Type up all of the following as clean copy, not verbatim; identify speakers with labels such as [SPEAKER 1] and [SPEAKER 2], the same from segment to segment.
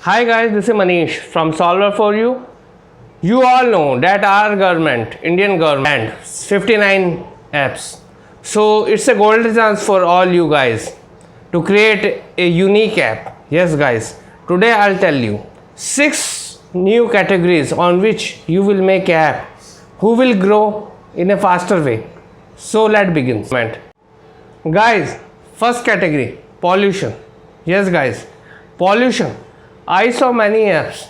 [SPEAKER 1] Hi guys, this is Manish from SolverForYou. You all know that our government, Indian government, 59 apps. So it's a golden chance for all you guys to create a unique app. Yes guys, today I'll tell you 6 new categories on which you will make app who will grow in a faster way. So let's begin. Guys, first category, pollution. Yes guys, pollution. I saw many apps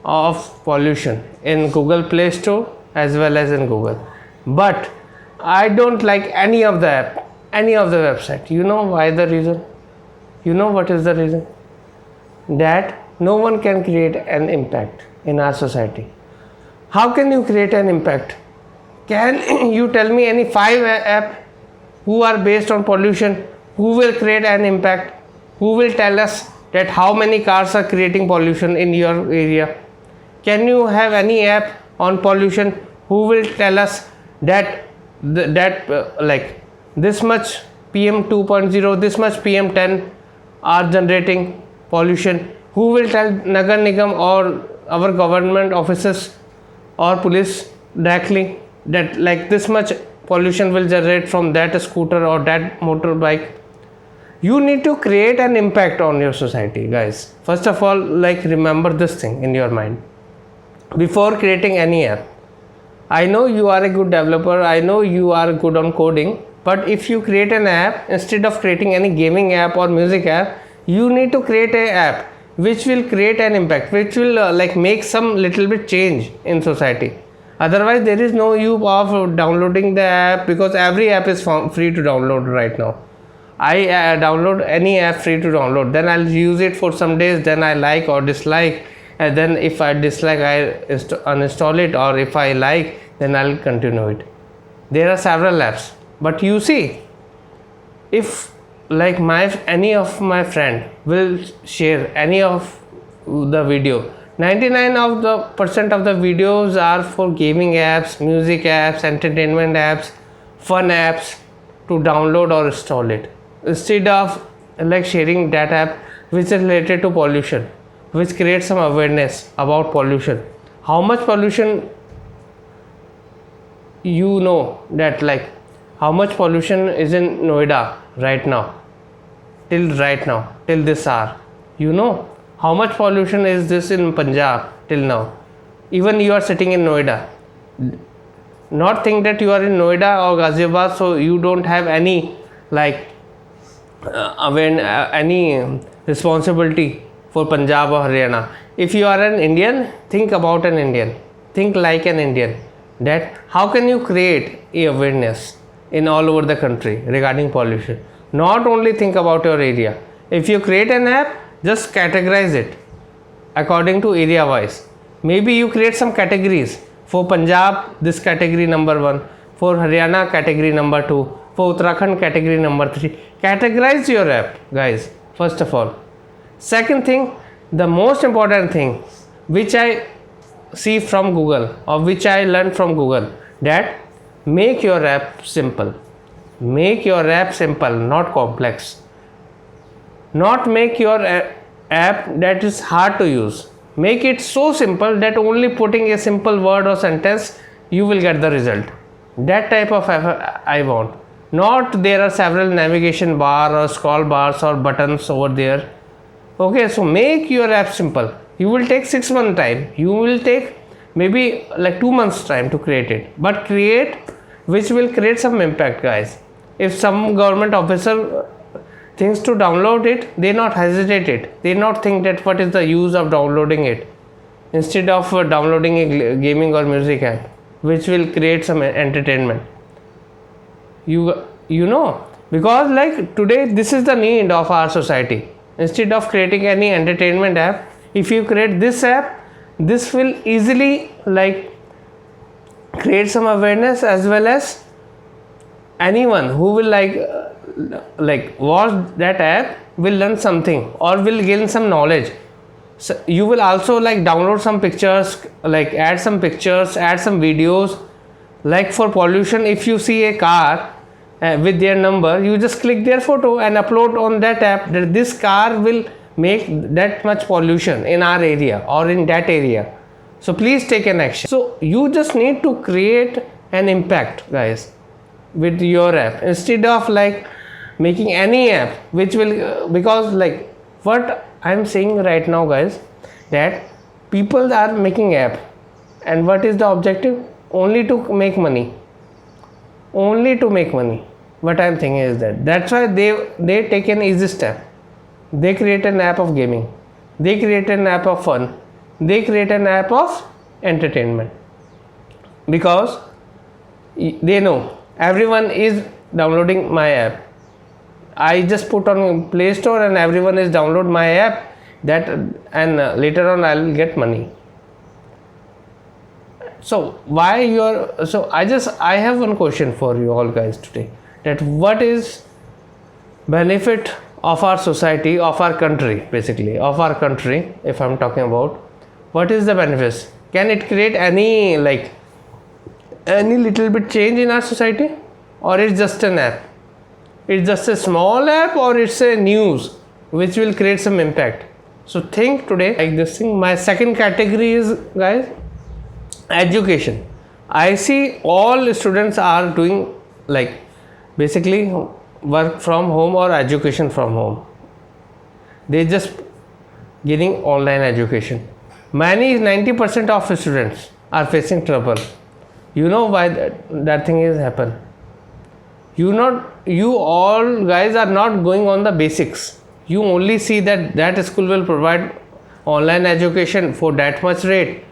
[SPEAKER 1] of pollution in Google Play Store as well as in Google, but I don't like any of the app, any of the website. You know why the reason? You know what is the reason? That no one can create an impact in our society. How can you create an impact? Can you tell me any 5 app who are based on pollution, who will create an impact, who will tell us that how many cars are creating pollution in your area? Can you have any app on pollution who will tell us that like this much PM 2.0, this much PM 10 are generating pollution? Who will tell Nagar Nigam or our government offices or police directly that like this much pollution will generate from that scooter or that motorbike? You need to create an impact on your society, guys. First of all, like remember this thing in your mind before creating any app. I know you are a good developer, I know you are good on coding, but if you create an app, instead of creating any gaming app or music app, you need to create an app which will create an impact, which will like make some little bit change in society. Otherwise, there is no use of downloading the app, because every app is free to download right now. I download any app free to download, then I'll use it for some days, then I like or dislike, and then if I dislike I uninstall it, or if I like then I'll continue it. There are several apps, but you see, if like any of my friend will share any of the video, 99% of the videos are for gaming apps, music apps, entertainment apps, fun apps to download or install it, instead of like sharing that app which is related to pollution, which creates some awareness about pollution. How much pollution, you know that like how much pollution is in Noida right now, till this hour? You know how much pollution is this in Punjab till now? Even you are sitting in Noida. Not think that you are in Noida or Ghaziabad, so you don't have any like any responsibility for Punjab or Haryana. If you are an Indian, think about an Indian, think like an Indian, that how can you create a awareness in all over the country regarding pollution. Not only think about your area. If you create an app, just categorize it according to area wise. Maybe you create some categories. For Punjab, this category number 1, for Haryana category number 2, for Uttarakhand category number 3. Categorize your app, guys, first of all. Second thing, the most important thing which I see from Google or which I learned from Google, that make your app simple. Make your app simple, not complex. Not make your app that is hard to use. Make it so simple that only putting a simple word or sentence you will get the result. That type of app I want. Not there are several navigation bar or scroll bars or buttons over there. Okay, so make your app simple. You will take 6 months time. You will take maybe like 2 months time to create it. But create which will create some impact, guys. If some government officer thinks to download it, they not hesitate it. They not think that what is the use of downloading it, instead of downloading a gaming or music app which will create some entertainment. You know, because like today this is the need of our society. Instead of creating any entertainment app, if you create this app, this will easily like create some awareness, as well as anyone who will like watch that app will learn something or will gain some knowledge. So you will also like download some pictures, like add some pictures, add some videos. Like for pollution, if you see a car with their number, you just click their photo and upload on that app that this car will make that much pollution in our area or in that area. So please take an action. So you just need to create an impact, guys, with your app, instead of like making any app which will because like what I'm saying right now, guys, that people are making app, and what is the objective? Only to make money. Only to make money. What I'm thinking is that's why they take an easy step. They create an app of gaming. They create an app of fun. They create an app of entertainment, because they know everyone is downloading my app. I just put on Play Store and everyone is download my app, that and later on I'll get money. So why you're so I have one question for you all, guys, today, that what is benefit of our society, of our country, basically of our country, if I'm talking about, what is the benefits? Can it create any little bit change in our society, or it's just an app? It's just a small app, or it's a news which will create some impact? So think today like this thing. My second category is, guys, education. I see all students are doing like basically work from home or education from home. They just getting online education. 90% of students are facing trouble. You know why that thing is happen? You all guys are not going on the basics. You only see that school will provide online education for that much rate.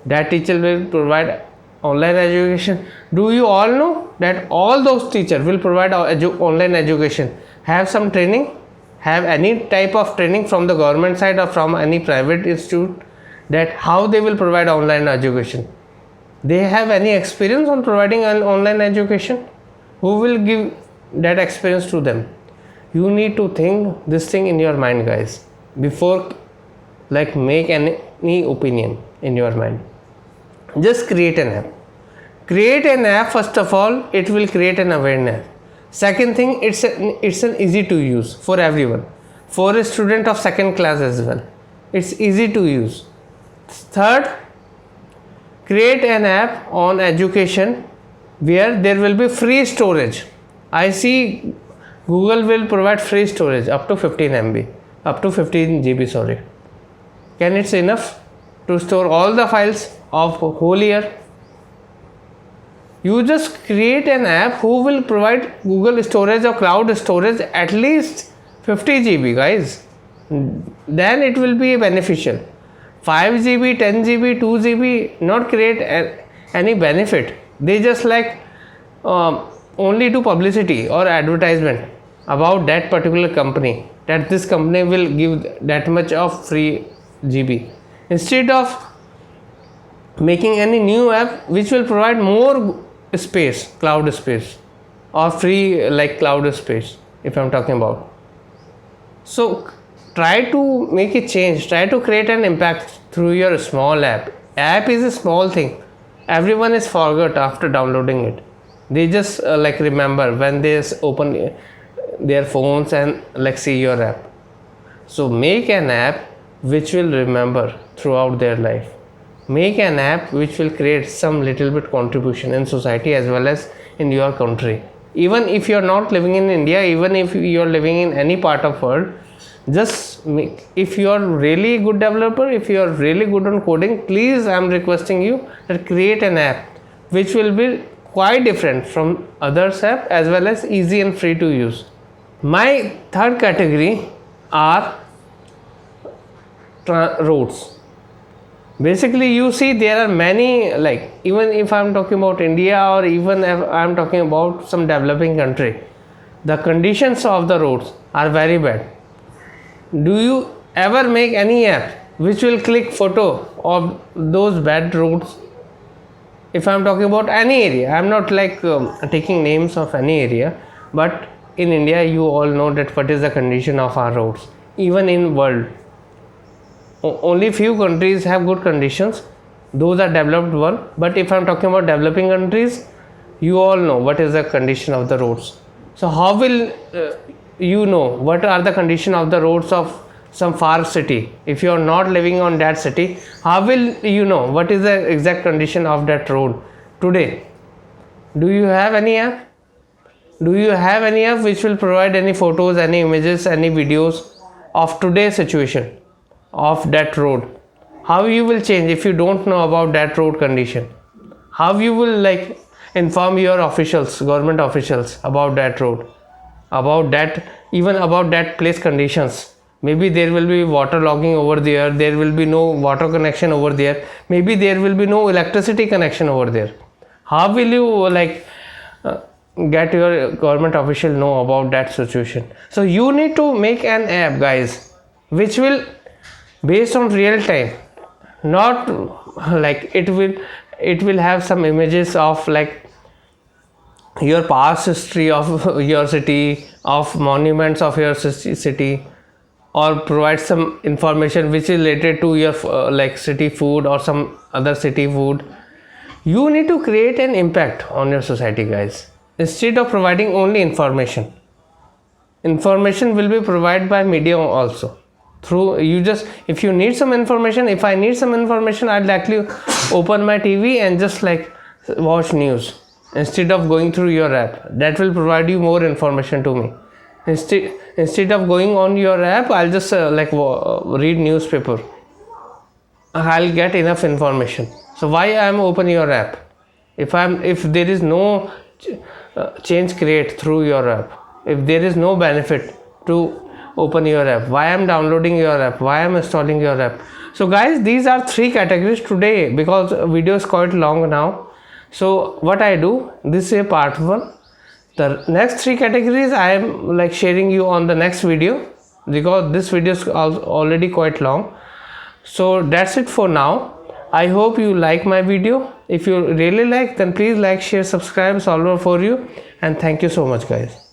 [SPEAKER 1] That teacher will provide online education. Do you all know that all those teachers will provide online education have some training, have any type of training from the government side or from any private institute, that how they will provide online education? They have any experience on providing an online education? Who will give that experience to them? You need to think this thing in your mind, guys, before like make any opinion in your mind. Just create an app. Create an app. First of all, it will create an awareness. Second thing, it's an easy to use for everyone, for a student of second class as well. It's easy to use. Third, create an app on education where there will be free storage. I see Google will provide free storage up to 15 MB, up to 15 GB, sorry. Can it's enough to store all the files of whole year? You just create an app who will provide Google storage or cloud storage at least 50 GB, guys. Then it will be beneficial. 5 GB, 10 GB, 2 GB not create any benefit. They just like only do publicity or advertisement about that particular company, that this company will give that much of free GB, instead of making any new app which will provide more space, cloud space, or free like cloud space, if I'm talking about. So try to make a change, try to create an impact through your small app. App is a small thing. Everyone is forgot after downloading it. They just like remember when they open their phones and like see your app. So make an app which will remember throughout their life. Make an app which will create some little bit contribution in society as well as in your country. Even if you're not living in India, even if you're living in any part of world, just make, if you're really good developer, if you're really good on coding, please, I'm requesting you that create an app which will be quite different from others app as well as easy and free to use. My third category are roads. Basically, you see there are many, like even if I'm talking about India or even if I'm talking about some developing country, the conditions of the roads are very bad. Do you ever make any app which will click photo of those bad roads? If I'm talking about any area, I'm not like taking names of any area, but in India you all know that what is the condition of our roads. Even in world, only few countries have good conditions, those are developed one. But if I'm talking about developing countries, you all know what is the condition of the roads. So how will you know what are the condition of the roads of some far city, if you are not living on that city, how will you know what is the exact condition of that road today? Do you have any app? Do you have any app which will provide any photos, any images, any videos of today's situation of that road? How you will change if you don't know about that road condition? How you will like inform your officials, government officials about that road, about that, even about that place conditions? Maybe there will be water logging over there, there will be no water connection over there, maybe there will be no electricity connection over there. How will you like get your government official know about that situation? So you need to make an app, guys, which will based on real time, not like it will have some images of like your past history of your city, of monuments of your city, or provide some information which is related to your like city food or some other city food. You need to create an impact on your society, guys. Instead of providing only information will be provided by media also. Through you just, if you need some information, if I need some information, I'd likely open my TV and just like watch news instead of going through your app. That will provide you more information to me. Instead of going on your app, I'll just read newspaper. I'll get enough information. So why I'm open your app? If there is no change create through your app, if there is no benefit to open your app, why I'm downloading your app, why I'm installing your app? So guys, these are 3 categories today, because video is quite long now. So what I do, this is a part 1. The next 3 categories I am like sharing you on the next video, because this video is already quite long. So that's it for now. I hope you like my video. If you really like, then please like, share, subscribe, SolverForYou, and thank you so much, guys.